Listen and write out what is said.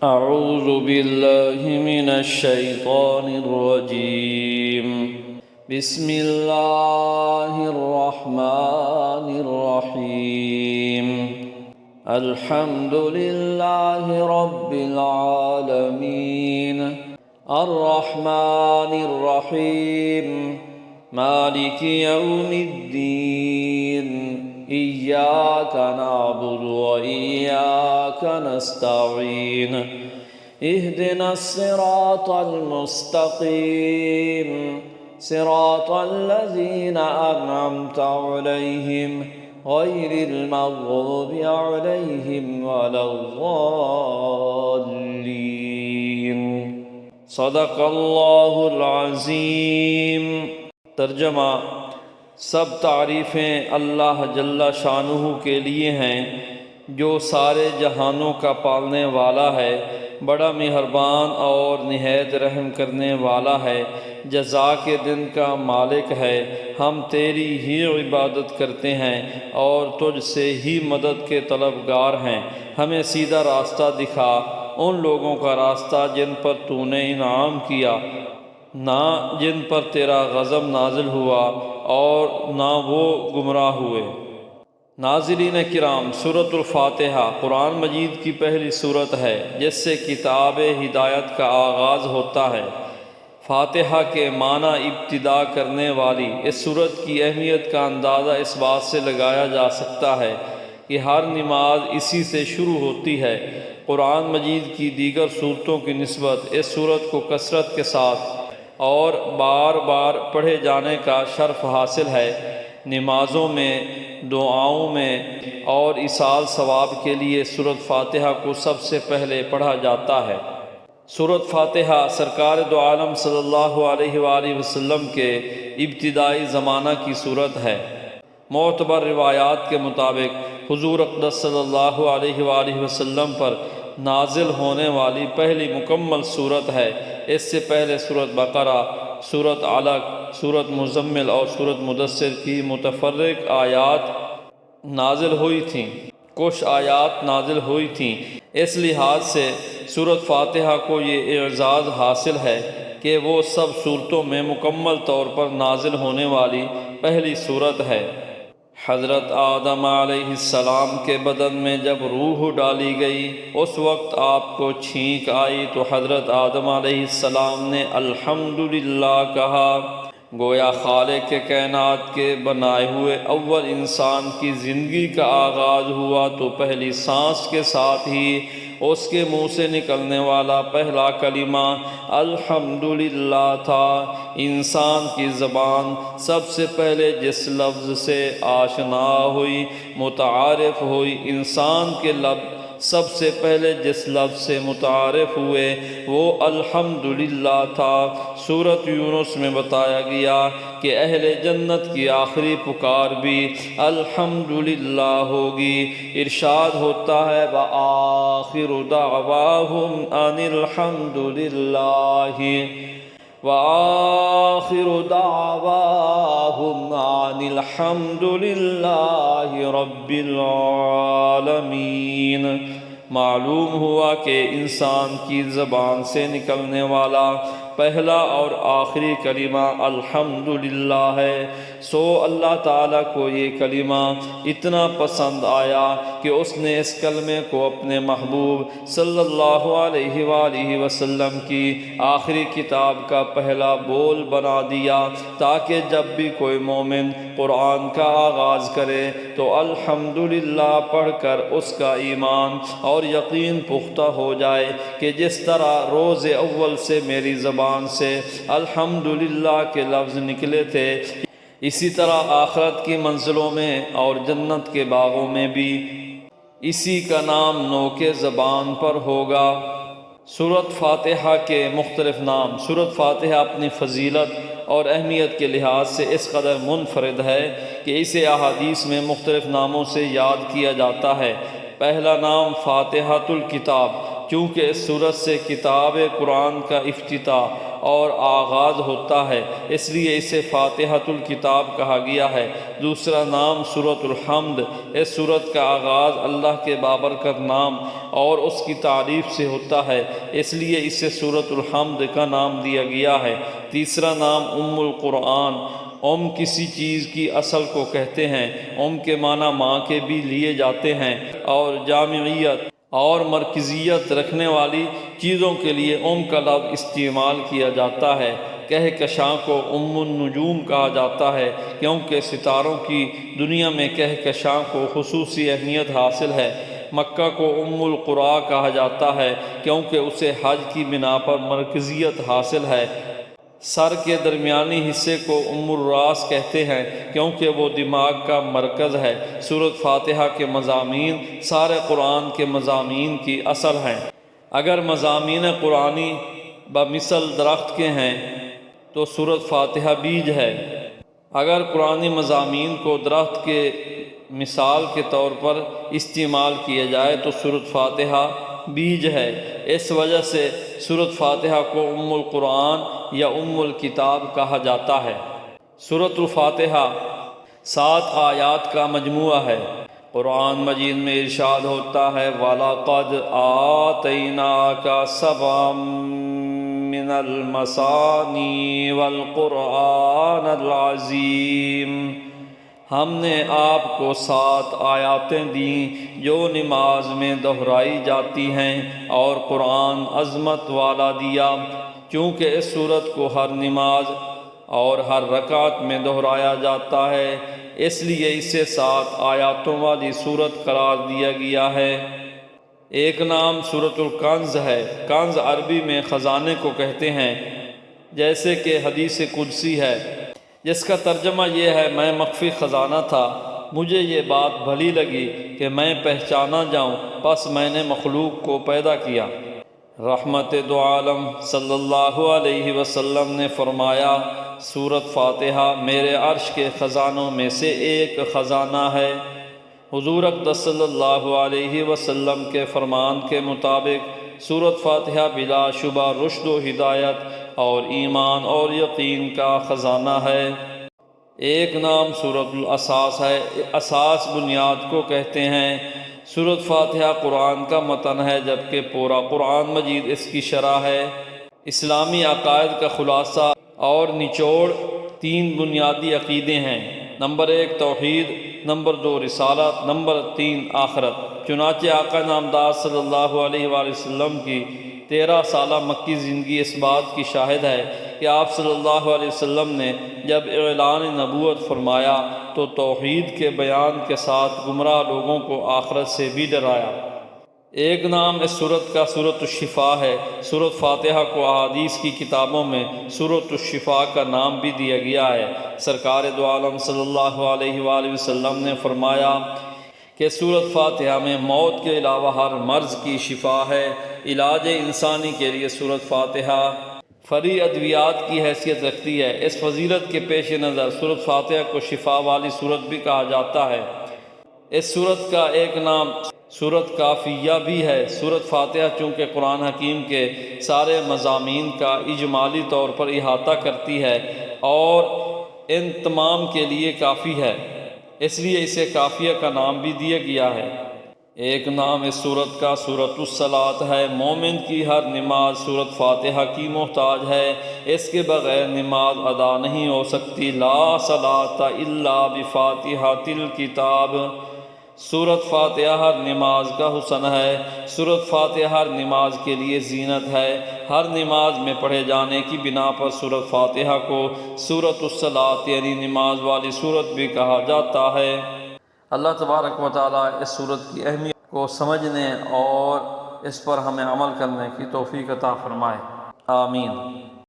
أعوذ بالله من الشيطان الرجيم. بسم الله الرحمن الرحيم. الحمد لله رب العالمين الرحمن الرحيم مالك يوم الدين إياك نعبد وإياك نستعين اهدنا الصراط المستقيم صراط الذين أنعمت عليهم غير المغضوب عليهم ولا الضالين. صدق اللہ العظیم. ترجمہ: سب تعریفیں اللہ جل شانہ کے لیے ہیں جو سارے جہانوں کا پالنے والا ہے، بڑا مہربان اور نہایت رحم کرنے والا ہے، جزا کے دن کا مالک ہے۔ ہم تیری ہی عبادت کرتے ہیں اور تجھ سے ہی مدد کے طلبگار ہیں۔ ہمیں سیدھا راستہ دکھا، ان لوگوں کا راستہ جن پر تو نے انعام کیا، نہ جن پر تیرا غضب نازل ہوا اور نہ وہ گمراہ ہوئے۔ ناظرین کرام، سورۃ الفاتحہ قرآن مجید کی پہلی سورت ہے جس سے کتاب ہدایت کا آغاز ہوتا ہے۔ فاتحہ کے معنی ابتدا کرنے والی اس سورت کی اہمیت کا اندازہ اس بات سے لگایا جا سکتا ہے کہ ہر نماز اسی سے شروع ہوتی ہے۔ قرآن مجید کی دیگر سورتوں کی نسبت اس سورت کو کثرت کے ساتھ اور بار بار پڑھے جانے کا شرف حاصل ہے۔ نمازوں میں، دعاؤں میں اور ایصال ثواب کے لیے سورۃ فاتحہ کو سب سے پہلے پڑھا جاتا ہے۔ سورۃ فاتحہ سرکار دو عالم صلی اللہ علیہ وآلہ وسلم کے ابتدائی زمانہ کی صورت ہے۔ معتبر روایات کے مطابق حضور اقدس صلی اللہ علیہ وآلہ وسلم پر نازل ہونے والی پہلی مکمل صورت ہے۔ اس سے پہلے سورۃ بقرہ، سورۃ علق، سورۃ مزمل اور سورۃ مدثر کی متفرق آیات نازل ہوئی تھیں۔ کچھ آیات نازل ہوئی تھیں۔ اس لحاظ سے سورۃ فاتحہ کو یہ اعزاز حاصل ہے کہ وہ سب صورتوں میں مکمل طور پر نازل ہونے والی پہلی صورت ہے۔ حضرت آدم علیہ السلام کے بدن میں جب روح ڈالی گئی، اس وقت آپ کو چھینک آئی تو حضرت آدم علیہ السلام نے الحمدللہ کہا، گویا خالق کے کائنات کے بنائے ہوئے اول انسان کی زندگی کا آغاز ہوا تو پہلی سانس کے ساتھ ہی اس کے منہ سے نکلنے والا پہلا کلمہ الحمدللہ تھا۔ انسان کی زبان سب سے پہلے جس لفظ سے آشنا ہوئی، متعارف ہوئی، انسان کے لب سب سے پہلے جس لفظ سے متعارف ہوئے وہ الحمدللہ تھا۔ سورۃ یونس میں بتایا گیا کہ اہل جنت کی آخری پکار بھی الحمدللہ ہوگی۔ ارشاد ہوتا ہے وآخر دعواہم ان الحمدللہ، وآخر دعواہم ان الحمدللہ رب العالمین۔ معلوم ہوا کہ انسان کی زبان سے نکلنے والا پہلا اور آخری کلمہ الحمدللہ ہے۔ سو اللہ تعالیٰ کو یہ کلمہ اتنا پسند آیا کہ اس نے اس کلمے کو اپنے محبوب صلی اللہ علیہ وآلہ وسلم کی آخری کتاب کا پہلا بول بنا دیا، تاکہ جب بھی کوئی مومن قرآن کا آغاز کرے تو الحمدللہ پڑھ کر اس کا ایمان اور یقین پختہ ہو جائے کہ جس طرح روز اول سے میری زبان سے الحمدللہ کے لفظ نکلے تھے، اسی طرح آخرت کی منزلوں میں اور جنت کے باغوں میں بھی اسی کا نام نوک زبان پر ہوگا۔ سورۃ فاتحہ کے مختلف نام۔ سورۃ فاتحہ اپنی فضیلت اور اہمیت کے لحاظ سے اس قدر منفرد ہے کہ اسے احادیث میں مختلف ناموں سے یاد کیا جاتا ہے۔ پہلا نام فاتحۃ الکتاب، چونکہ اس سورت سے کتاب قرآن کا افتتاح اور آغاز ہوتا ہے، اس لیے اسے فاتحۃ الکتاب کہا گیا ہے۔ دوسرا نام سورۃ الحمد، اس سورت کا آغاز اللہ کے بابرکت نام اور اس کی تعریف سے ہوتا ہے، اس لیے اسے سورۃ الحمد کا نام دیا گیا ہے۔ تیسرا نام ام القرآن، ام کسی چیز کی اصل کو کہتے ہیں، ام کے معنی ماں کے بھی لیے جاتے ہیں، اور جامعیت اور مرکزیت رکھنے والی چیزوں کے لیے ام کا لفظ استعمال کیا جاتا ہے۔ کہکشاں کو ام النجوم کہا جاتا ہے کیونکہ ستاروں کی دنیا میں کہکشاں کو خصوصی اہمیت حاصل ہے۔ مکہ کو ام القریٰ کہا جاتا ہے کیونکہ اسے حج کی بنا پر مرکزیت حاصل ہے۔ سر کے درمیانی حصے کو ام الراس کہتے ہیں کیونکہ وہ دماغ کا مرکز ہے۔ سورۃ فاتحہ کے مضامین سارے قرآن کے مضامین کی اصل ہیں۔ اگر مضامین قرآنی بمثل درخت کے ہیں تو سورۃ فاتحہ بیج ہے۔ اگر قرآنی مضامین کو درخت کے مثال کے طور پر استعمال کیا جائے تو سورۃ فاتحہ بیج ہے۔ اس وجہ سے سورۃ فاتحہ کو ام القرآن یا ام الکتاب کہا جاتا ہے۔ سورۃ الفاتحہ 7 آیات کا مجموعہ ہے۔ قرآن مجید میں ارشاد ہوتا ہے وَلَقَدْ آتَيْنَاكَ سَبْعًا مِّنَ الْمَثَانِي وَالْقُرْآنَ الْعَظِيمِ، ہم نے آپ کو 7 آیاتیں دیں جو نماز میں دہرائی جاتی ہیں اور قرآن عظمت والا دیا۔ چونکہ اس سورت کو ہر نماز اور ہر رکعت میں دہرایا جاتا ہے اس لیے اسے 7 آیاتوں والی سورت قرار دیا گیا ہے۔ ایک نام سورۃ الکنز ہے۔ کنز عربی میں خزانے کو کہتے ہیں، جیسے کہ حدیث قدسی ہے جس کا ترجمہ یہ ہے میں مخفی خزانہ تھا، مجھے یہ بات بھلی لگی کہ میں پہچانا جاؤں، پس میں نے مخلوق کو پیدا کیا۔ رحمت دو عالم صلی اللہ علیہ وسلم نے فرمایا سورۃ فاتحہ میرے عرش کے خزانوں میں سے ایک خزانہ ہے۔ حضور اقدس صلی اللہ علیہ وسلم کے فرمان کے مطابق سورۃ فاتحہ بلا شبہ رشد و ہدایت اور ایمان اور یقین کا خزانہ ہے۔ ایک نام سورۃ الاساس ہے۔ اساس بنیاد کو کہتے ہیں۔ سورۃ فاتحہ قرآن کا متن ہے جبکہ پورا قرآن مجید اس کی شرح ہے۔ اسلامی عقائد کا خلاصہ اور نچوڑ 3 بنیادی عقیدے ہیں۔ نمبر 1 توحید، نمبر 2 رسالت، نمبر 3 آخرت۔ چنانچہ آقا نامدار صلی اللہ علیہ وآلہ وسلم کی 13 سالہ مکی زندگی اس بات کی شاہد ہے کہ آپ صلی اللہ علیہ وسلم نے جب اعلان نبوت فرمایا تو توحید کے بیان کے ساتھ گمراہ لوگوں کو آخرت سے بھی ڈرایا۔ ایک نام اس سورت کا سورۃ الشفاء ہے۔ سورۃ فاتحہ کو احادیث کی کتابوں میں سورۃ الشفاء کا نام بھی دیا گیا ہے۔ سرکار دو عالم صلی اللہ علیہ وآلہ وسلم نے فرمایا کہ سورۃ فاتحہ میں موت کے علاوہ ہر مرض کی شفا ہے۔ علاج انسانی کے لیے سورۃ فاتحہ فری ادویات کی حیثیت رکھتی ہے۔ اس فضیلت کے پیش نظر سورۃ فاتحہ کو شفا والی سورت بھی کہا جاتا ہے۔ اس سورت کا ایک نام سورۃ کافیہ بھی ہے۔ سورۃ فاتحہ چونکہ قرآن حکیم کے سارے مضامین کا اجمالی طور پر احاطہ کرتی ہے اور ان تمام کے لیے کافی ہے، اس لیے اسے کافیہ کا نام بھی دیا گیا ہے۔ ایک نام اس سورت کا سورۃ الصلاۃ ہے۔ مومن کی ہر نماز سورۃ فاتحہ کی محتاج ہے، اس کے بغیر نماز ادا نہیں ہو سکتی۔ لا صلاۃ الا بفاتحۃ الکتاب۔ سورۃ فاتحہ ہر نماز کا حسن ہے۔ سورۃ فاتحہ ہر نماز کے لیے زینت ہے۔ ہر نماز میں پڑھے جانے کی بنا پر سورۃ فاتحہ کو سورۃ الصلاۃ یعنی نماز والی سورت بھی کہا جاتا ہے۔ اللہ تبارک و تعالیٰ اس سورت کی اہمیت کو سمجھنے اور اس پر ہمیں عمل کرنے کی توفیق عطا فرمائے، آمین۔